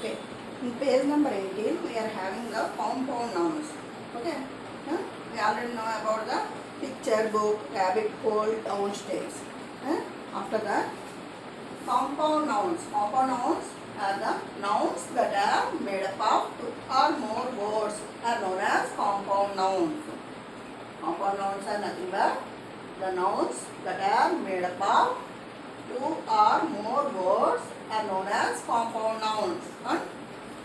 Okay. In page number 18, we are having the compound nouns. Okay. We already know about the picture book, rabbit hole, downstairs. After that, compound nouns. Compound nouns are the nouns that are made up of two or more words are known as compound nouns. Compound nouns are nothing but the nouns that are made up of two or more words are known as compound nouns and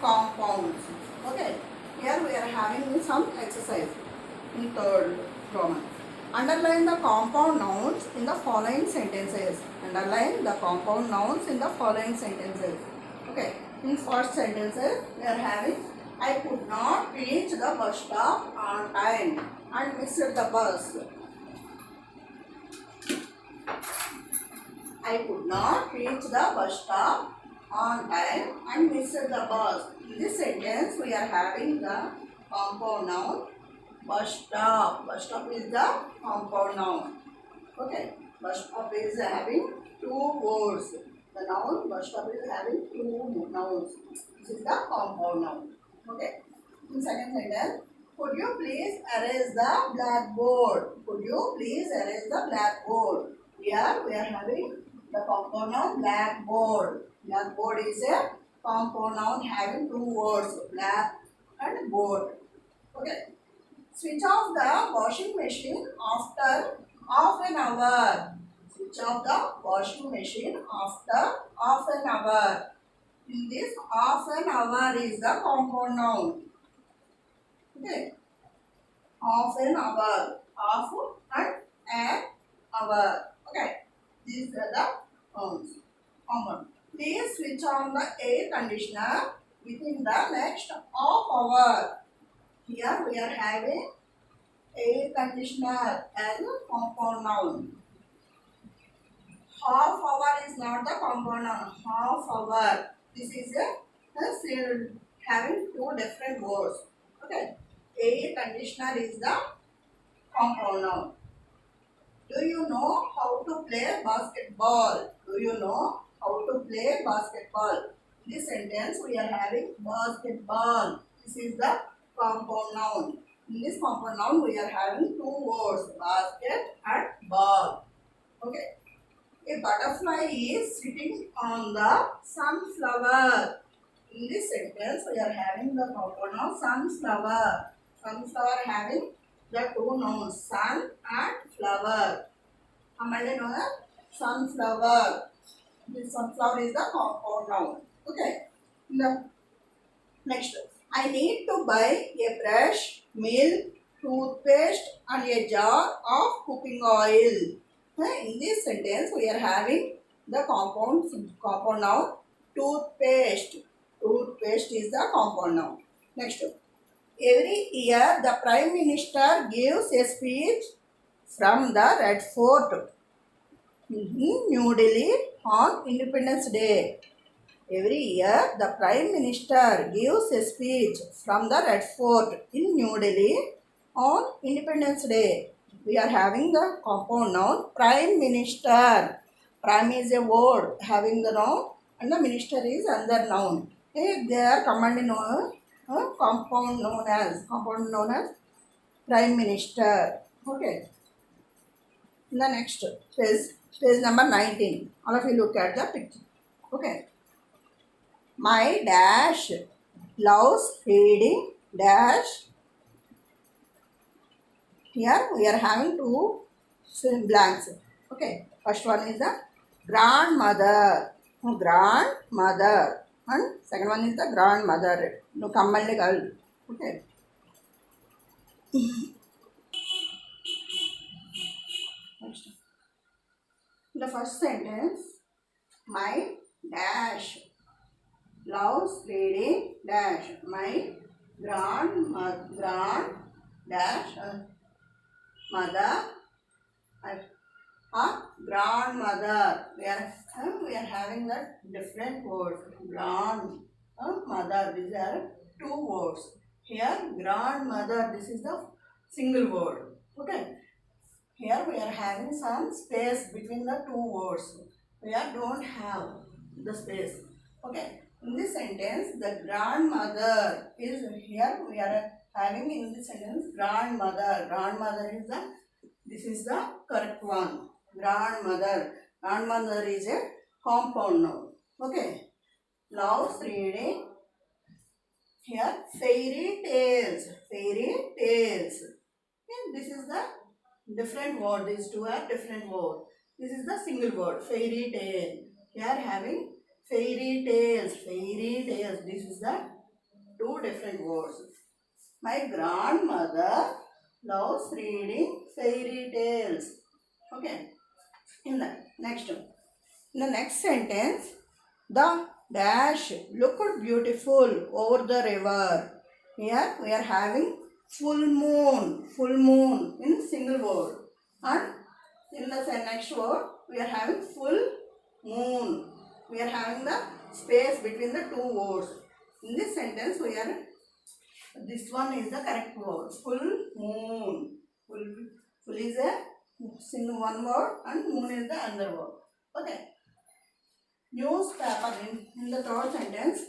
compounds. Okay. Here we are having some exercise in third Roman. Underline the compound nouns in the following sentences. Underline the compound nouns in the following sentences. Okay. In first sentences, we are having I could not reach the bus stop on time and missed the bus. I could not reach the bus stop on time and missed the bus. In this sentence, we are having the compound noun bus stop. Bus stop is the compound noun. Okay. Bus stop is having two words. The noun bus stop is having two nouns. This is the compound noun. Okay. In second sentence, could you please erase the blackboard? Could you please erase the blackboard? Here we are having the compound noun blackboard. Blackboard is a compound noun having two words, black and board. Okay. Switch off the washing machine after half an hour. Switch off the washing machine after half an hour. In this, half an hour is the compound noun. Okay. Half an hour. Half and an hour. Okay. These are the nouns. Common. Please switch on the air conditioner within the next half hour. Here we are having air conditioner as a compound noun. Half hour is not the compound noun. Half hour. This is having two different words. Okay. Air conditioner is the compound noun. Do you know how to play basketball? Do you know how to play basketball? In this sentence, we are having basketball. This is the compound noun. In this compound noun, we are having two words, basket and ball. Okay. A butterfly is sitting on the sunflower. In this sentence, we are having the compound noun sunflower. Sunflower having the two nouns, sun and flower. Commonly known as sunflower. This sunflower is the compound noun. Okay. Next, I need to buy a brush, milk, toothpaste and a jar of cooking oil. In this sentence, we are having the compound noun toothpaste. Toothpaste is the compound noun. Next, every year the Prime Minister gives a speech from the Red Fort in New Delhi on Independence Day. Every year the Prime Minister gives a speech from the Red Fort in New Delhi on Independence Day. We are having the compound noun Prime Minister. Prime is a word having the noun and the minister is another noun. Okay, they are commonly known compound known as Prime Minister. Okay. In the next page number 19. All of you look at the picture. Okay. My dash loves reading dash. Here we are having two blanks. Okay. First one is the grandmother. Grandmother. And second one is the grandmother. No, kammalli girl. Okay. Next. The first sentence, my dash loves reading dash. My dash mother grandmother. We are having the different words. Grandmother. These are two words. Here grandmother. This is the single word. Okay. Here we are having some space between the two words. We don't have the space. Okay. In this sentence, the grandmother is here. We are having in this sentence grandmother. Grandmother is the, this is the correct one. Grandmother. Grandmother is a compound noun. Okay. Loves reading. Here fairy tales. Fairy tales. Okay. This is the different word. These two are different word. This is the single word. Fairy tale. Here having fairy tales. Fairy tales. This is the two different words. My grandmother loves reading fairy tales. Okay. In the next one. In the next sentence, the dash looked beautiful over the river. Here we are having full moon in single word. And in the next word, we are having full moon. We are having the space between the two words. In this sentence, we are, this one is the correct word. Full moon. Full is a single one word and moon is the other word. Okay. Newspaper in the third sentence.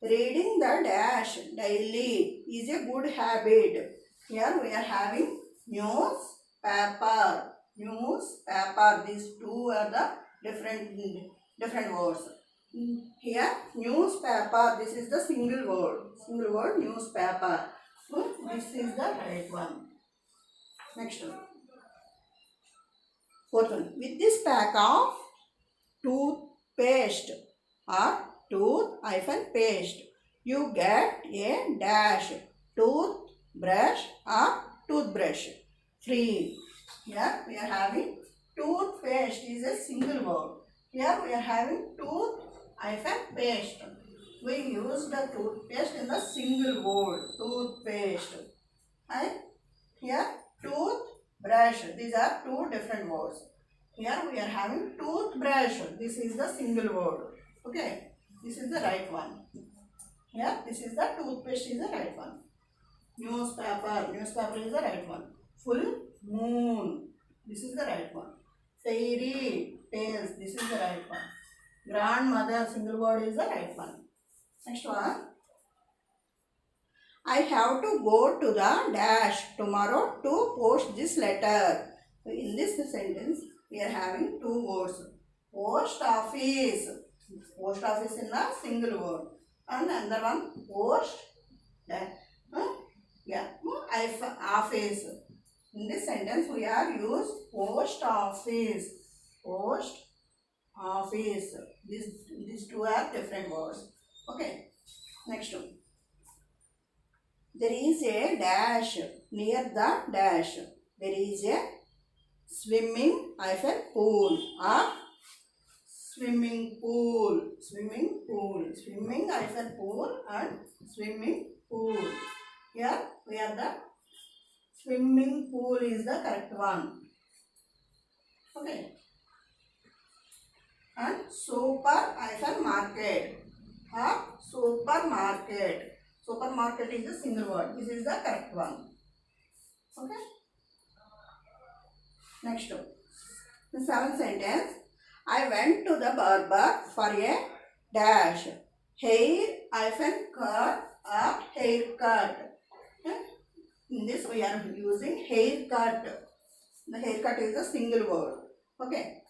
Reading the dash daily is a good habit. Here we are having newspaper. Newspaper. These two are the different words. Here newspaper. This is the single word. Single word newspaper. So this is the right one. Next one. Fourth one. With this pack of toothpaste or tooth-paste, you get a dash toothbrush or toothbrush free. Here we are having toothpaste is a single word. Here we are having tooth-paste. We use the toothpaste in the single word toothpaste. And here toothbrush. These are two different words. Here we are having toothbrush. This is the single word. Okay. This is the right one. Here this is the toothpaste is the right one. Newspaper. Newspaper is the right one. Full moon. This is the right one. Fairy tales. This is the right one. Grandmother. Single word is the right one. Next one. I have to go to the dash tomorrow to post this letter. So in this sentence, we are having two words. Post office. Post office in a single word. And another one, post. Office. In this sentence, we are use post office. Post office. These two are different words. Okay. Next one. There is a dash near the dash. There is a swimming pool or swimming pool. Swimming pool. Swimming pool and swimming pool. Here we are the swimming pool is the correct one. Okay. And supermarket or supermarket. Supermarket is a single word. This is the correct one. Okay. Next one. The seventh sentence. I went to the barber for a dash. Hair cut or haircut. Okay. In this we are using haircut. The haircut is a single word. Okay.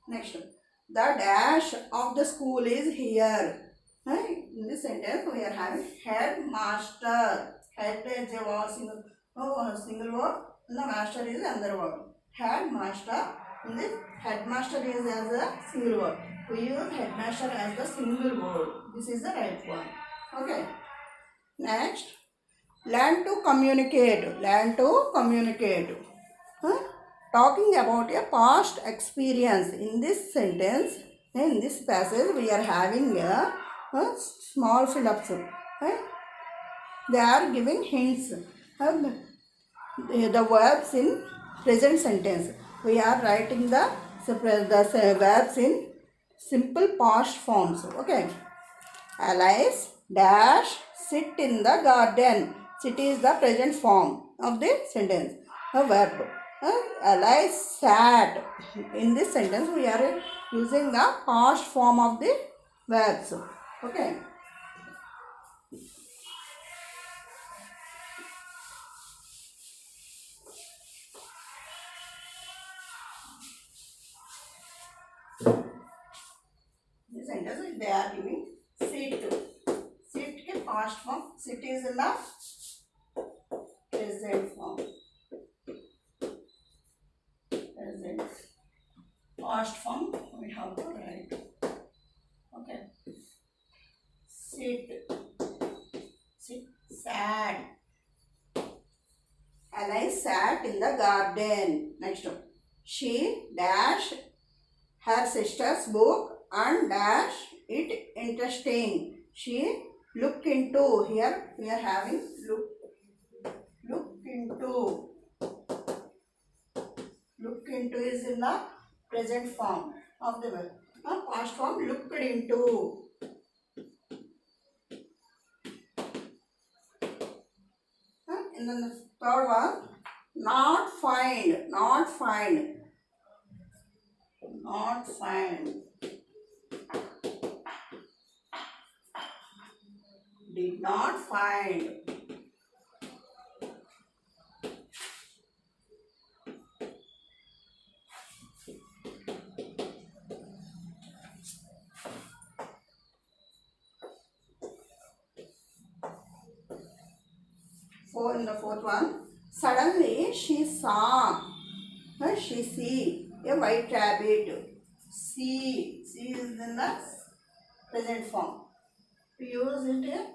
Next one. The dash of the school is here. In this sentence, we are having headmaster. Head is a single word. The master is another word. Headmaster. In this, headmaster is as a single word. We use headmaster as the single word. This is the right one. Okay. Next, learn to communicate. Learn to communicate. Talking about a past experience. In this sentence, in this passage, we are having a small fill-ups. They are giving hints. The verbs in present sentence. We are writing the verbs in simple past forms. Okay. Alice dash sit in the garden. Sit is the present form of the sentence. A verb. Alice sat. In this sentence, we are using the past form of the verbs. Okay. This sentence they are giving sit. Sit के past form. Sit is in the present form. Present. Past form we have to write. Okay. Sit. Sit. Sat. Alice sat in the garden. Next one. She dashed her sister's book and dash it interesting. She look into. Here we are having look into. Look into is in the present form of the verb. Past form looked into. And then the third one, not find. Not find. Not find. Did not find. In the fourth one, suddenly she saw. She see a white rabbit. See is in the present form. We use it in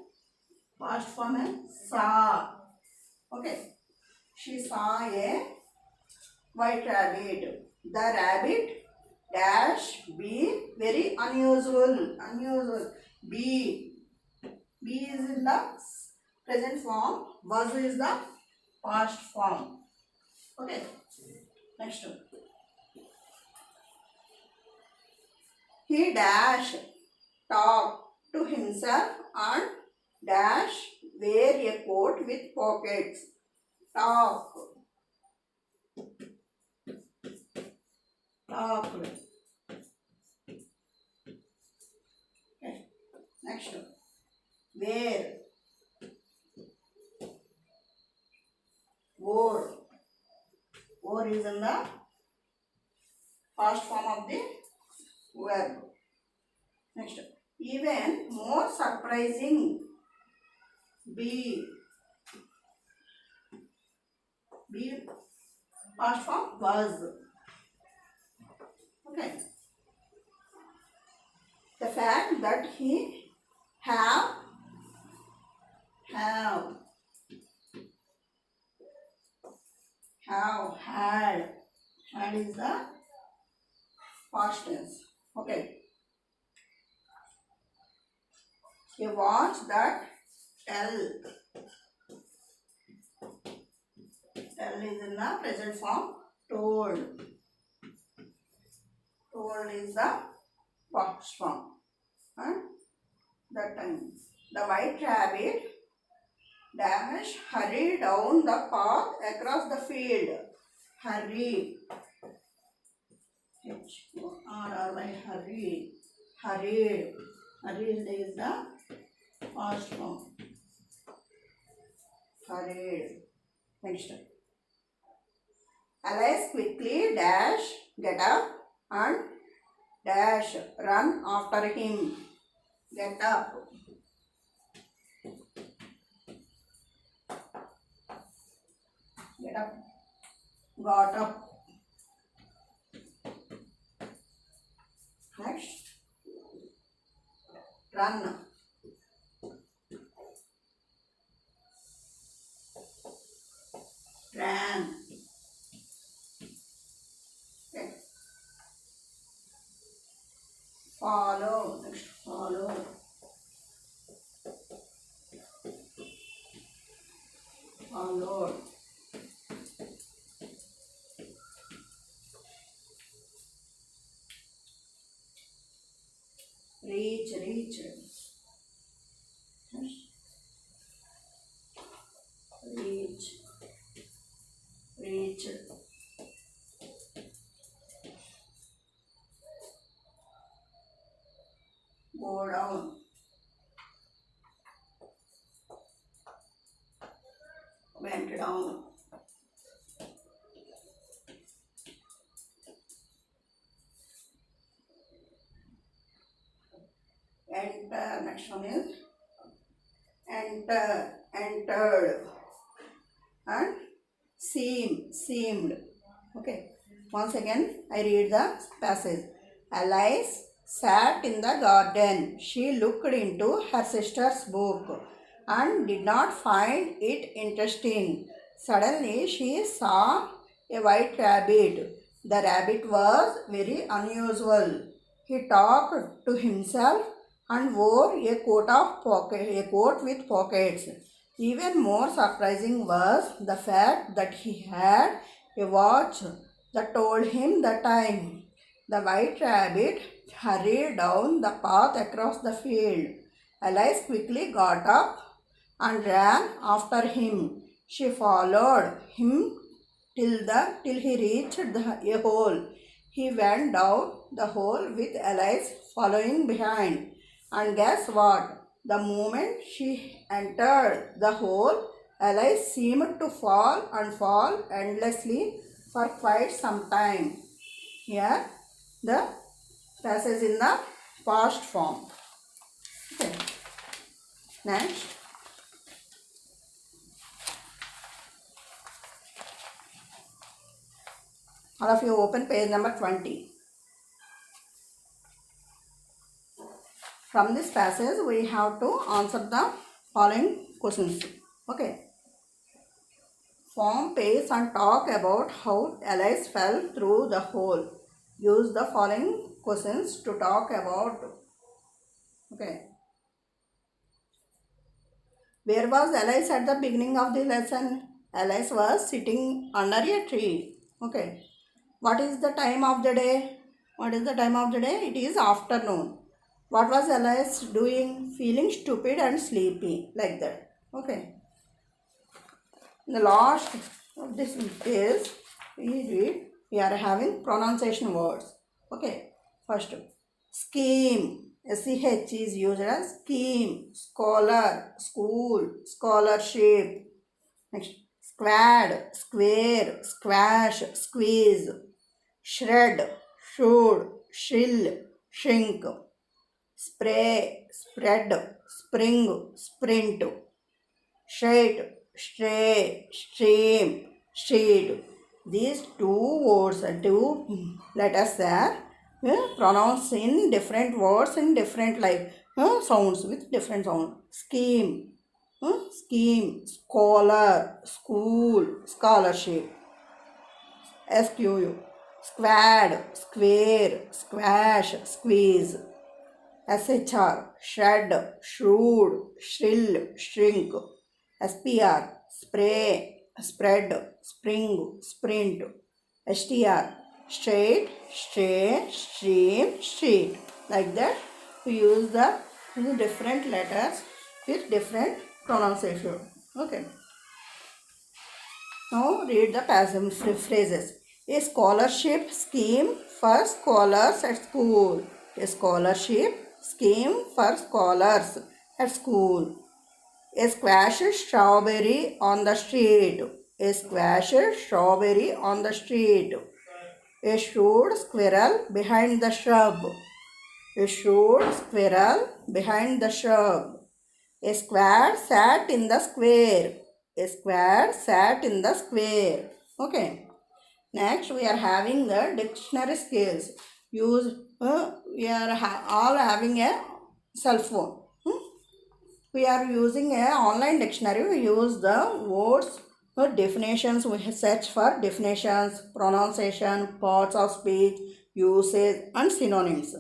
past form and saw. Okay. She saw a white rabbit. The rabbit dash be very unusual. Unusual. Be is in the present form. Was is the past form. Okay. Next one. He dash talk to himself and dash wear a coat with pockets. Talk. Talk. Okay. Next one. Wear. Wore. Wore is in the past form of the verb. Next, even more surprising. Be past form was. Okay. The fact that he have had is the past tense. Okay. A watch that tell is in the present form. Told is the past form. That time the white rabbit dash hurry down the path across the field. Hurry. H-O-R-R-Y. Hurry. Hurried. Hurried is the past form. Hurried. Next. Alice quickly dash get up and dash run after him. Get up. Get up. Got up. Next. Run. Ran. Okay. Follow. Next. Follow. Followed. Reach. Reach. Go down. down. Enter. Next one is enter, entered, and seemed. Okay. Once again, I read the passage. Alice sat in the garden. She looked into her sister's book and did not find it interesting. Suddenly, she saw a white rabbit. The rabbit was very unusual. He talked to himself and wore a coat with pockets. Even more surprising was the fact that he had a watch that told him the time. The white rabbit hurried down the path across the field. Alice quickly got up and ran after him. She followed him till he reached a hole. He went down the hole with Alice following behind. And guess what? The moment she entered the hole, Alice seemed to fall endlessly for quite some time. Here, the passage in the past form. Okay. Next. All of you open page number 20. From this passage, we have to answer the following questions. Okay. Form page and talk about how Alice fell through the hole. Use the following questions to talk about. Okay. Where was Alice at the beginning of the lesson? Alice was sitting under a tree. Okay. What is the time of the day? What is the time of the day? It is afternoon. What was Alice doing? Feeling stupid and sleepy. Like that. Okay. In the last of this page, we are having pronunciation words. Okay. First, scheme. SCH is used as scheme, scholar, school, scholarship. Next, squad, square, squash, squeeze. Shred, should, shill, shrink. Spray, spread, spring, sprint. Shade, stray, stream, shade. These two letters are pronounced in different words in different sounds with different sound. Scheme, scheme, scholar, school, scholarship. SQU, squad, square, squash, squeeze. SHR, shred, shrewd, shrill, shrink. SPR, spray, spread, spring, sprint. STR, straight, stray, stream, street. Like that, we use the different letters with different pronunciation. Okay. Now read the passage phrases. A scholarship scheme for scholars at school. A scholarship scheme for scholars at school. A squashed strawberry on the street. A squashed strawberry on the street. A shrewd squirrel behind the shrub. A shrewd squirrel behind the shrub. A square sat in the square. A square sat in the square. Okay. Next, we are having the dictionary skills. We are all having a cell phone. We are using an online dictionary. We use the words, definitions. We search for definitions, pronunciation, parts of speech, usage, and synonyms.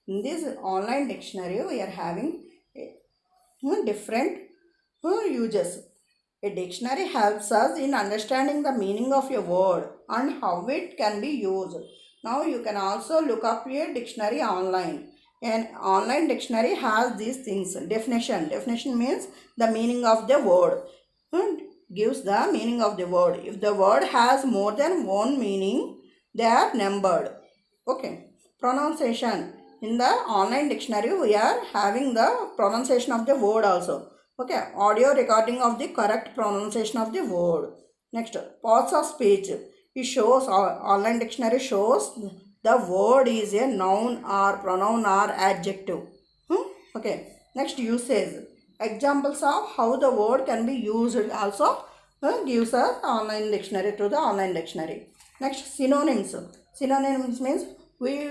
In this online dictionary, we are having different uses. A dictionary helps us in understanding the meaning of a word and how it can be used. Now you can also look up a dictionary online. An online dictionary has these things. Definition. Definition means the meaning of the word. Gives the meaning of the word. If the word has more than one meaning, they are numbered. Okay. Pronunciation. In the online dictionary, we are having the pronunciation of the word also. Okay, audio recording of the correct pronunciation of the word. Next, parts of speech. It shows, online dictionary shows the word is a noun or pronoun or adjective. Okay. Next, usage. Examples of how the word can be used also gives us online dictionary to the online dictionary. Next, synonyms. Synonyms means we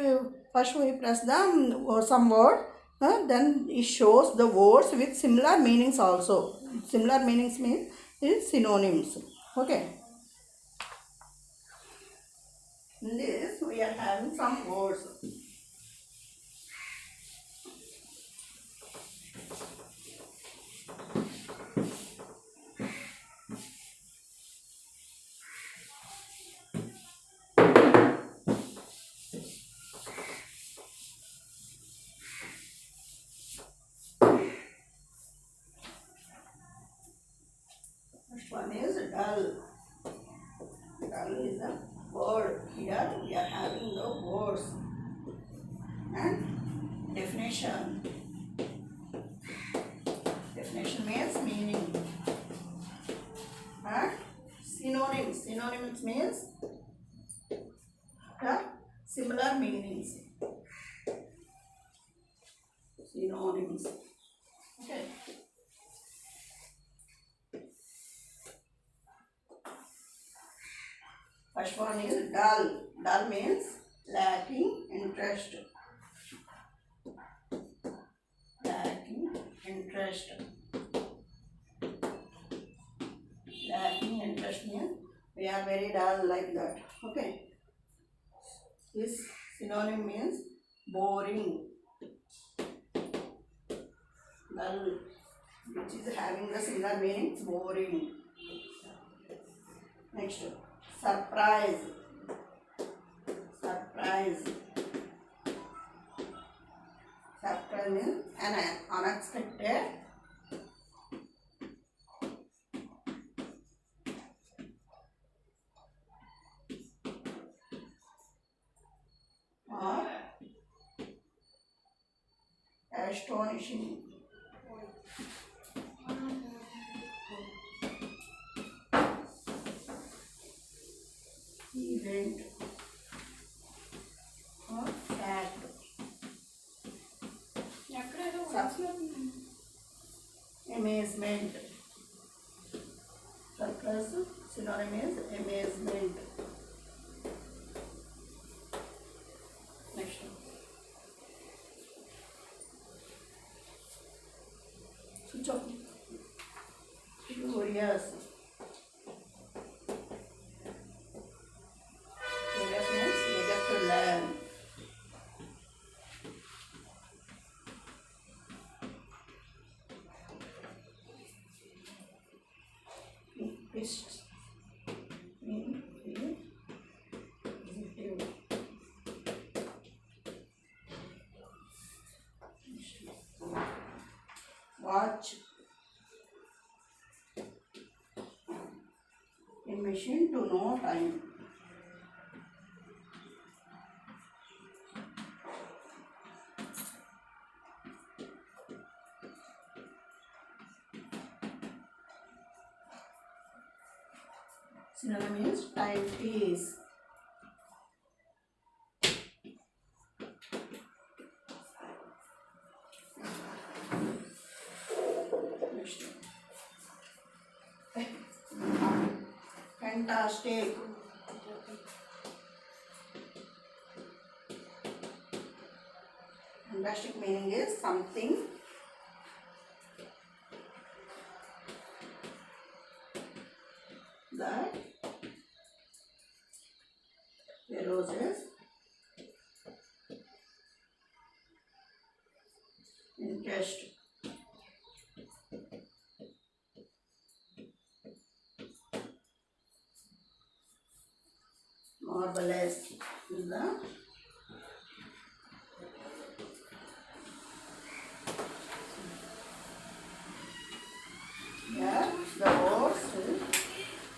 first we press the some word, then it shows the words with similar meanings also. Similar meanings means is synonyms. Okay. In this we are having some words. First one is dull. Dull is a word. Here we are having the words. And definition. Definition means meaning. And synonyms. Synonyms means similar meanings. Synonyms. Okay. First one is dull. Dull means lacking interest. Lacking interest. Lacking interest means we are very dull like that. Okay. This synonym means boring. Dull, which is having the similar meaning, boring. Next, surprise. Surprise. Surprise means unexpected. Or astonishing. Event or fact. Amazement. Surprise synonym is amazement. Next one. Switch off. Curious. Curious means eager to learn. Pissed. Watch. A machine to know time. Synonym is timepiece. Fantastic. Fantastic meaning is something that arises interest. Marvelous is the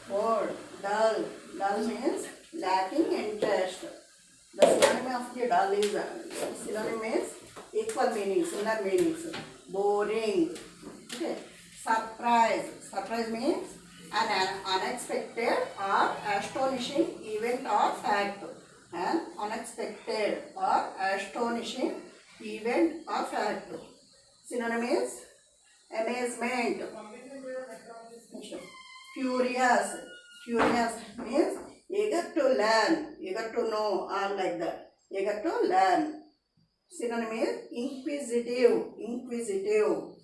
word dull. Dull means lacking interest. The synonym of the dull is synonym means equal meanings, similar meanings. Boring. Okay. Surprise. Surprise means an unexpected or astonishing event or fact. An unexpected or astonishing event or fact. Synonym is amazement. Curious. Curious means eager to learn, eager to know, or like that. Eager to learn. Synonym is inquisitive. Inquisitive.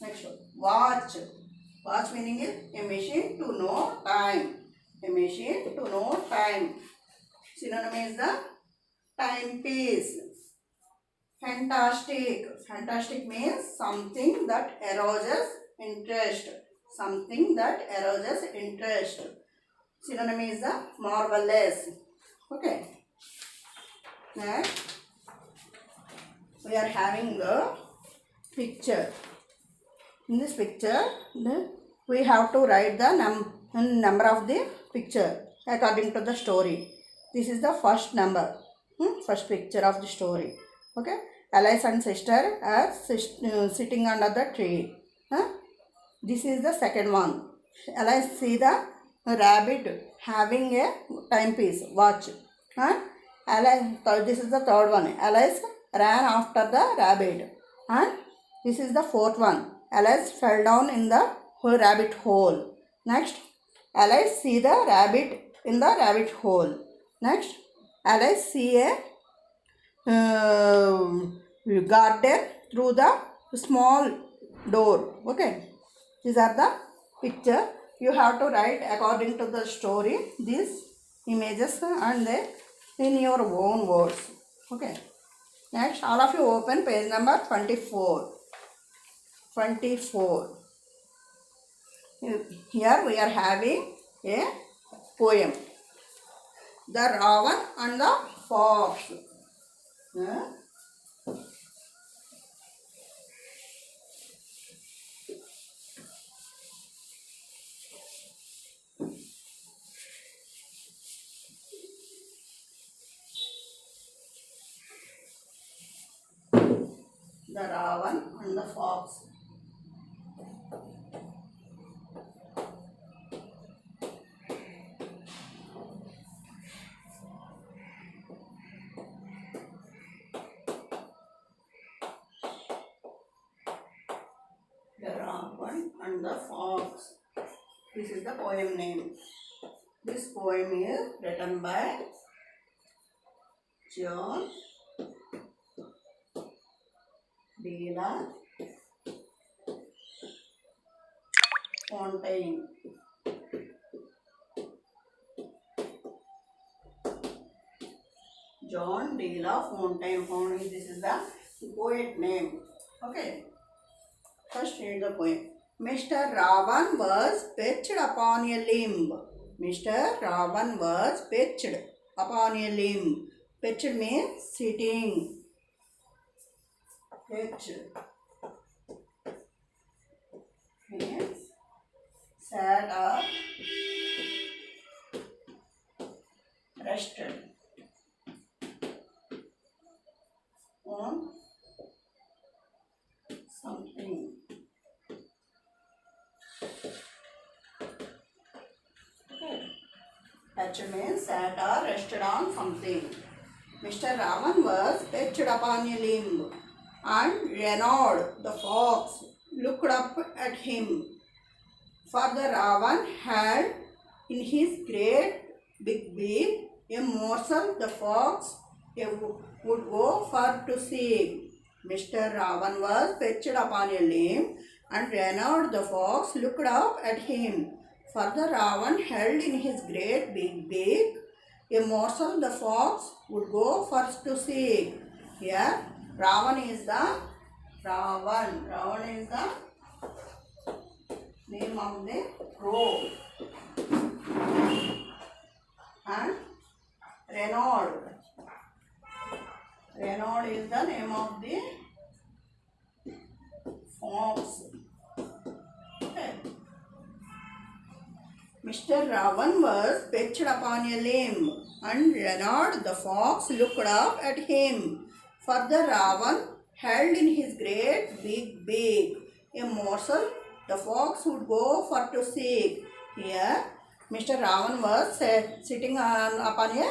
Next one. Watch. Watch meaning is a machine to know time. A machine to know time. Synonym is the timepiece. Fantastic. Fantastic means something that arouses interest. Something that arouses interest. Synonym is the marvelous. Okay. Next, we are having a picture. In this picture, we have to write the number of the picture according to the story. This is the first number, first picture of the story. Okay, Alice and sister are sitting under the tree. This is the second one. Alice see the rabbit having a timepiece, watch. Alice, this is the third one. Alice ran after the rabbit. And this is the fourth one. Alice fell down in the rabbit hole. Next, Alice see the rabbit in the rabbit hole. Next, Alice see a garden through the small door. Okay, these are the picture. You have to write according to the story these images and they in your own words. Okay. Next, all of you open page number 24. 24. Here we are having a poem. The Ravan and the Fox. The Ravan and the Fox. The Ravan and the Fox. This is the poem name. This poem is written by John de la Fontaine. John de la Fontaine. This is the poet name. Okay. First read the poem. Mr. Ravan was perched upon a limb. Mr. Ravan was perched upon a limb. Perched means sitting. Perched means sat or rested on something. Okay. Perched means sat or rested on something. Mr. Ravan was perched upon a limb, and Renaud the fox looked up at him. For the Ravan had in his great big beak a morsel the fox would go for to seek. Mr. Ravan was perched upon a limb, and Renaud the fox looked up at him. For the Ravan held in his great big beak a morsel the fox would go first to seek. Here, Ravan is the name of the crow, and Renaud is the name of the fox. Okay. Mr. Ravan was perched upon a limb, and Renaud the fox looked up at him. For the Ravan held in his great big beak a morsel the fox would go for to seek. Here, Mr. Ravan was sitting upon a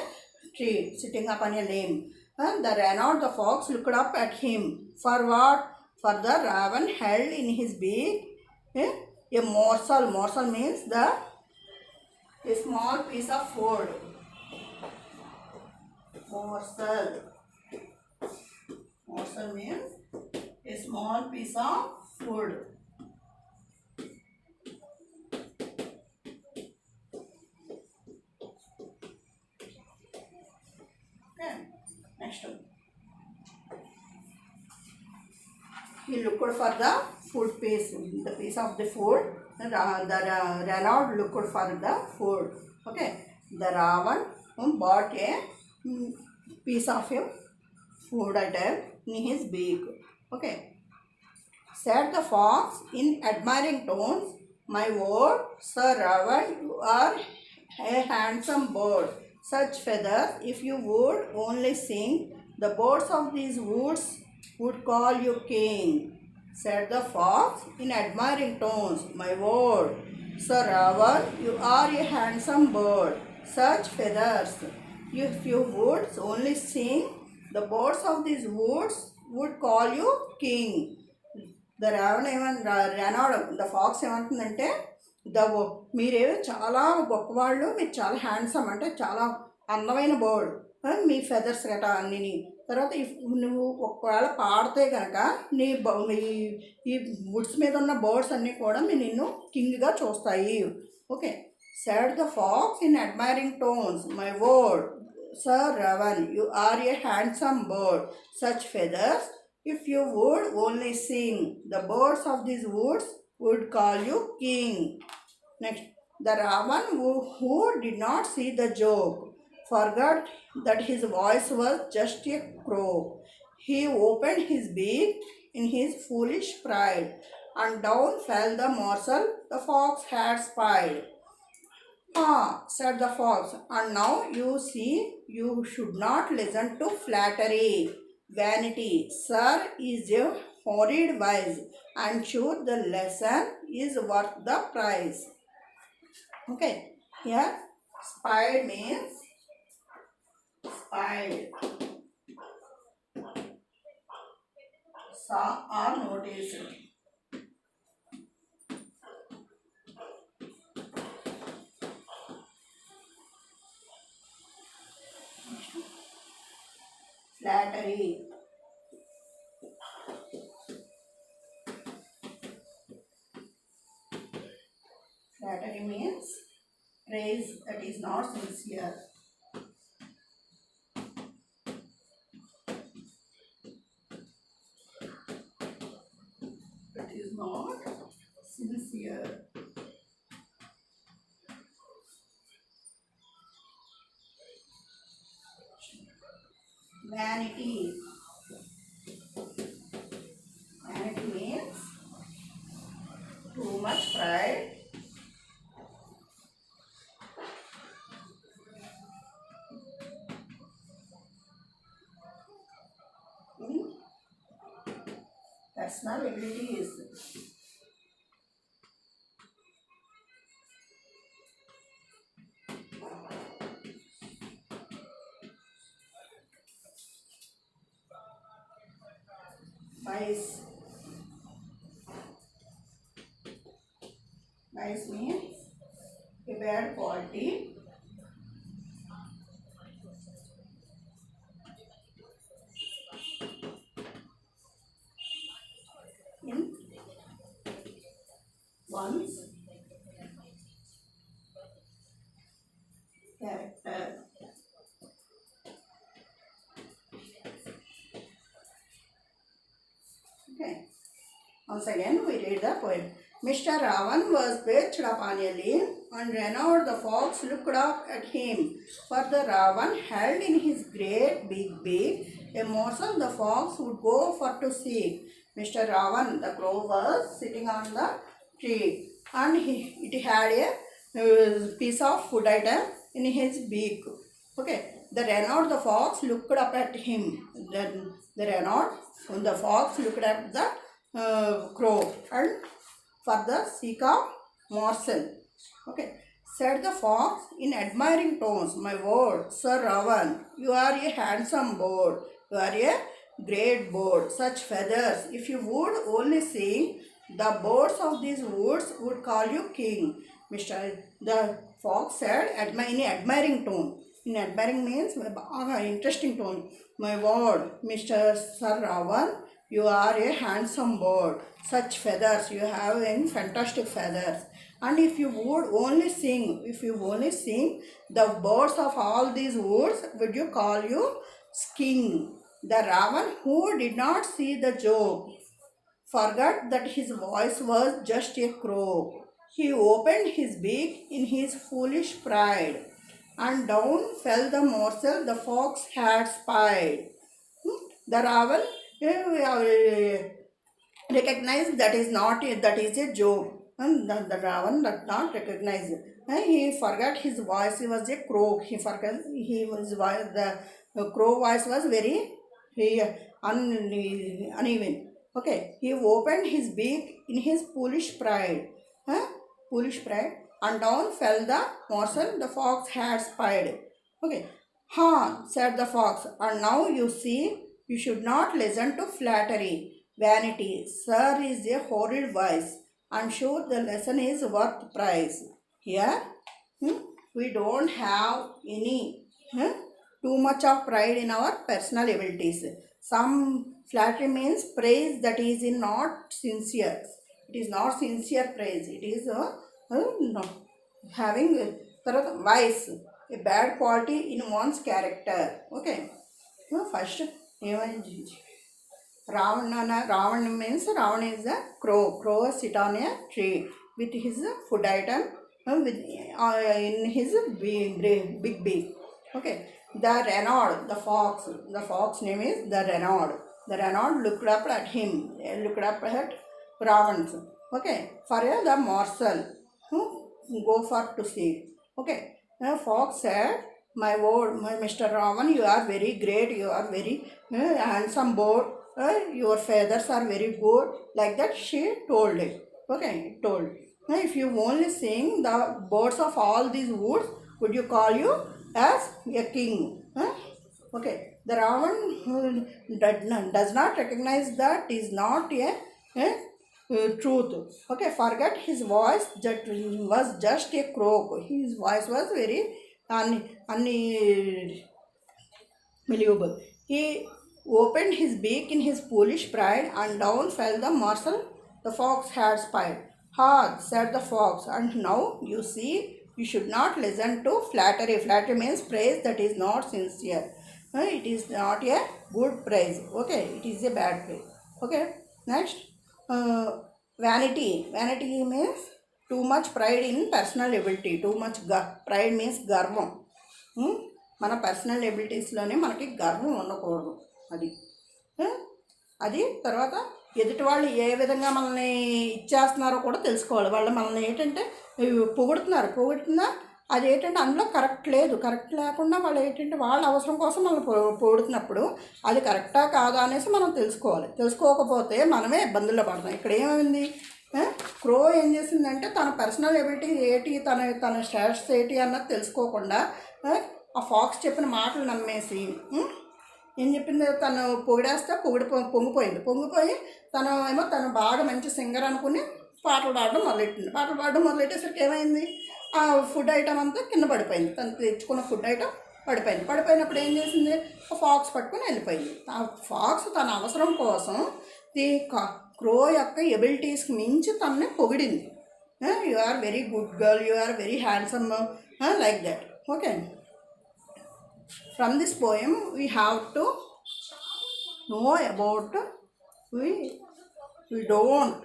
tree, sitting upon a limb. And the Renaud the fox looked up at him. For what? For the Ravan held in his beak a morsel. Morsel means a small piece of food. Morsel. Morsel means a small piece of food. Okay. Next one. He looked for the food piece, the piece of the food. The Renaud looked for the food. Okay. The Ravan bought a piece of a food item in his beak. Okay. Said the fox in admiring tones, "My word, Sir Ravan, you are a handsome bird. Such feathers, if you would only sing, the birds of these woods would call you king." Said the fox in admiring tones, "My word, Sir Ravan, you are a handsome bird. Such feathers, if you would only sing, the birds of these woods would call you king." The raven Renard the fox ఏమంటుందంటే మీరేమో చాలా గొప్పవాళ్ళు, మీరు చాలా handsome అంటే చాలా అందమైన bird, మీ feathers గట్రా అన్నీ. తర్వాత నువ్వు ఒకవేళ పాడితే కనుక ఈ వుడ్స్ మీద ఉన్న బర్డ్స్ అన్నీ కూడా నిన్ను కింగ్గా చూస్తాయి. Okay. said the fox in admiring tones, "My word, Sir Ravan, you are a handsome bird. Such feathers, if you would only sing, the birds of these woods would call you king." Next, the Ravan who did not see the joke forgot that his voice was just a crow. He opened his beak in his foolish pride, and down fell the morsel the fox had spied. "Ah," said the fox, "and now you see you should not listen to flattery. Vanity, sir, is a horrid wise, and sure the lesson is worth the price." Okay, here spied means spied, saw or noticed. Flattery. Flattery means praise that is not sincere. It is not sincere. Vanity. Vanity means too much pride. In personal abilities. Vice. Vice means a bad quality. In one's character. Okay. Once again we read the poem. Mr. Ravan was perched upon a limb, and Renaud the fox looked up at him. For the Ravan held in his great big beak a morsel the fox would go for to seek. Mr. Ravan the crow was sitting on the tree, and it had a piece of food item in his beak. Okay. The Renaud the fox looked up at him. Then the Renaud the fox looked at the crow and for the seek of morsel. Okay. Said the fox in admiring tones, "My word, Sir Ravan, you are a handsome bird. You are a great bird. Such feathers, if you would only sing, the birds of these woods would call you king." Mr. The fox said in admiring tone. In admiring means interesting tone. "My word, Mr. Sir Ravan, you are a handsome bird. Such feathers, you have in fantastic feathers. And if you only sing, the birds of all these woods would you call you king." The Ravan, who did not see the joke, forgot that his voice was just a crow. He opened his beak in his foolish pride, and down fell the morsel the fox had spied. The Ravan recognized that is a joke, and the Ravan did not recognize it. And he forgot his voice. He was a crow. He forgot the crow voice was very uneven. Okay, he opened his beak in his foolish pride. Foolish pride, and down fell the morsel the fox had spied. Okay, said the fox, "and now you see you should not listen to flattery. Vanity, sir, is a horrid vice. I'm sure the lesson is worth price. Here, we don't have any too much of pride in our personal abilities. Some flattery means praise that is not sincere. It is not sincere praise. It is no, having vice, a bad quality in one's character. Okay. First, Ravan means Ravan is a crow. Crow sit on a tree with his food item in his big beak. Okay. The Renaud, the fox name is the Renaud. The Renaud looked up at him, looked up at Ravan. Okay. For the morsel, go for to see. Okay. The fox said, "My word, my Mr. Ravan, you are very great. You are very handsome bird. Your feathers are very good." Like that she told it. Okay, told. If you only sing the birds of all these woods, would you call you as a king? Okay, the Ravan does not recognize that is not a truth. Okay, forget his voice that was just a croak. His voice was very unbelievable. He opened his beak in his foolish pride, and down fell the morsel the fox had spied. "Ha," said the fox, "and now you see you should not listen to flattery." Flattery means praise that is not sincere. It is not a good praise. Okay, it is a bad praise. Okay, next. Vanity. Vanity means too much pride in personal ability. Too much pride means garvam. మన personal ఎబిలిటీస్లోనే మనకి గర్వం ఉండకూడదు. అది తర్వాత ఎదుటి వాళ్ళు ఏ విధంగా మనల్ని ఇచ్చేస్తున్నారో కూడా తెలుసుకోవాలి. వాళ్ళు మనల్ని ఏంటంటే పొగుడుతున్నా అది ఏంటంటే అందులో కరెక్ట్ లేదు. కరెక్ట్ లేకుండా వాళ్ళు ఏంటంటే వాళ్ళ అవసరం కోసం మనం పొగుడుతున్నప్పుడు అది కరెక్టా కాదా అనేసి మనం తెలుసుకోవాలి. తెలుసుకోకపోతే మనమే ఇబ్బందుల్లో పడతాం. ఇక్కడ ఏమైంది, క్రో ఏం చేసిందంటే తన పర్సనల్ ఎబిలిటీ ఏంటి, తన స్టాటస్ ఏంటి అన్నది తెలుసుకోకుండా ఆ ఫాక్స్ చెప్పిన మాటలు నమ్మేసి ఏం చెప్పింది, తను పొగిడేస్తే పొంగిపోయి తను బాగా మంచి సింగర్ అనుకుని పాటలు పాడడం మొదలెట్టేసరికి ఏమైంది, ఆ ఫుడ్ ఐటమ్ అంతా కింద పడిపోయింది. తను తెచ్చుకున్న ఫుడ్ ఐటమ్ పడిపోయినప్పుడు ఏం చేసింది, ఆ ఫాక్స్ పట్టుకుని వెళ్ళిపోయింది. ఆ ఫాక్స్ తన అవసరం కోసం ఈ క్రో యొక్క ఎబిలిటీస్కి మించి తనని పొగిడింది. You are very good girl, you are very handsome, like that. Okay, from this poem we have to know about we don't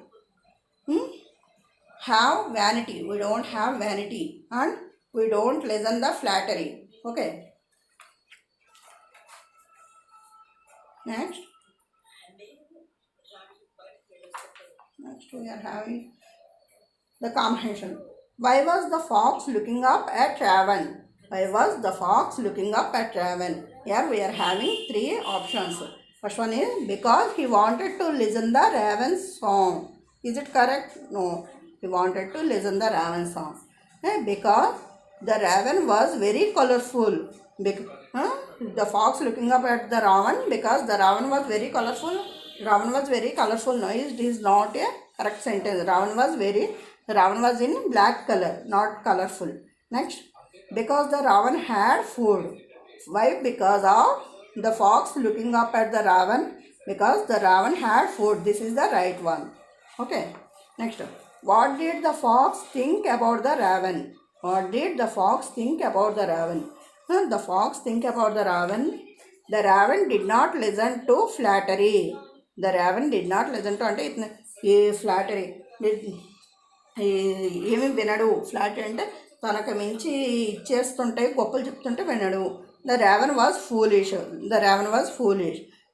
have vanity. We don't have vanity and we don't listen the flattery. Okay, next we are having the comprehension. Why was the fox looking up at Ravan? Why was the fox looking up at Ravan? Here we are having three options. First one is because he wanted to listen the Raven's song. Is it correct? No. He wanted to listen the Raven's song. Because the raven was very colorful. The fox looking up at the Ravan because the Ravan was very colorful. Ravan was very colorful. No, it is not a correct sentence. Ravan was in black color, not colorful. Next, because the Ravan had food. Why? Because of the fox looking up at the Ravan. Because the Ravan had food. This is the right one. Okay. Next, what did the fox think about the raven? What did the fox think about the raven? The fox think about the raven. The raven did not listen to flattery. The raven did not listen to అంటే flattery ఏమి వినడు. Flattery అంటే తనకు మించి ఇచ్చేస్తుంటే గొప్పలు చెప్తుంటే వినడు. The raven was foolish.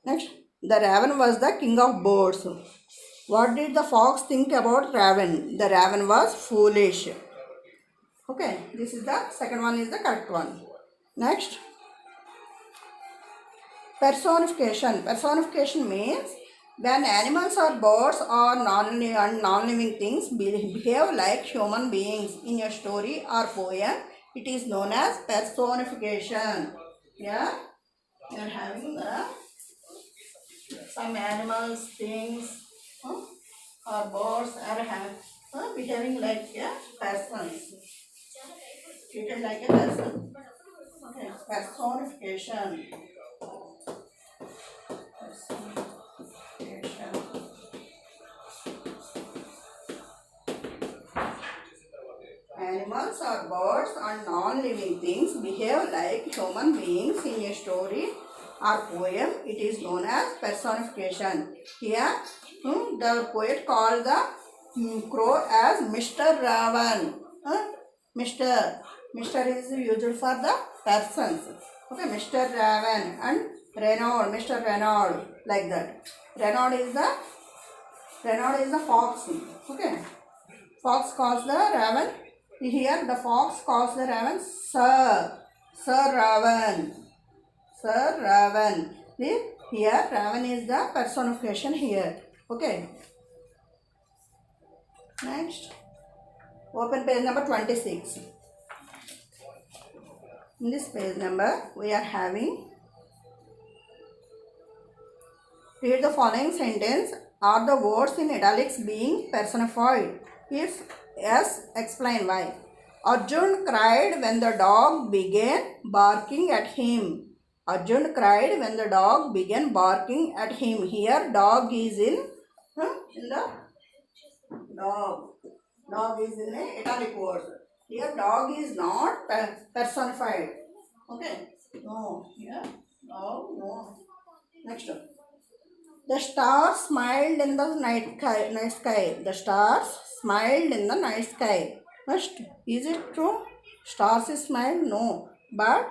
Next, the raven was the king of birds. What did the fox think about raven? The raven was foolish. Okay, this is the second one is the correct one. Next, personification. Personification means when animals or birds or non-living things behave like human beings in a story or poem, it is known as personification. Yeah, we are having some animals, things, or birds are behaving like a person, treated like a person. Okay, personification. Animals or birds or non-living things behave like human beings in a story or poem. It is known as personification. Here, the poet called the crow as Mr. Ravan. Mr. is used for the persons. Okay, Mr. Ravan and Renaud, Mr. Renaud, like that. Renaud is the fox. Okay, fox calls the raven. Here the fox calls the raven Sir Ravan. Here raven is the personification here. Okay. Next, open page number 26. In this page number, we are having, read the following sentence. Are the words in italics being personified? If yes, explain why. Arjun cried when the dog began barking at him. Arjun cried when the dog began barking at him. Here dog is in the dog. Dog is in the italic words. Here dog is not personified. Okay. No. Here dog. No. Next. The stars smiled in the night sky. The stars smiled in the night sky. First, is it true? Stars smiled? No. But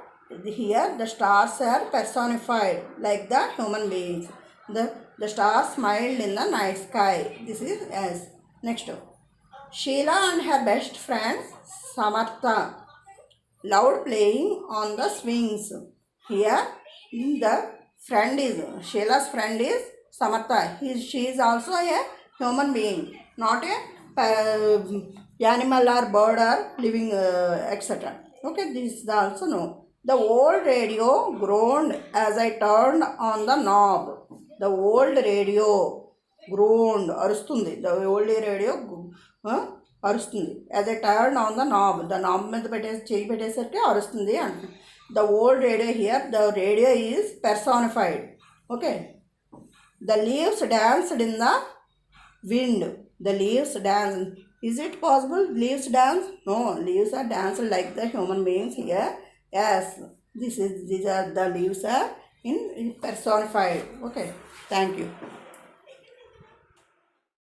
here the stars are personified like the human beings. The stars smiled in the night sky. This is yes. Next, Sheila and her best friend Samartha loved playing on the swings. Here the friend is Sheila's friend is Samartha. She is also a human being, not a animal or bird or living etc. Okay, this is also no. The old radio groaned as I turned on the knob. The old radio groaned. Arustundi. The old radio arustundi. As I turned on the knob. The knob మీద చేయి పెట్టేసరికి అరుస్తుంది అంటుంది. The old radio here, the radio is personified. Okay. The leaves danced in the wind. The leaves danced. Is it possible leaves dance? No, leaves are danced like the human beings here. Yes, these are the leaves are in personified. Okay, thank you.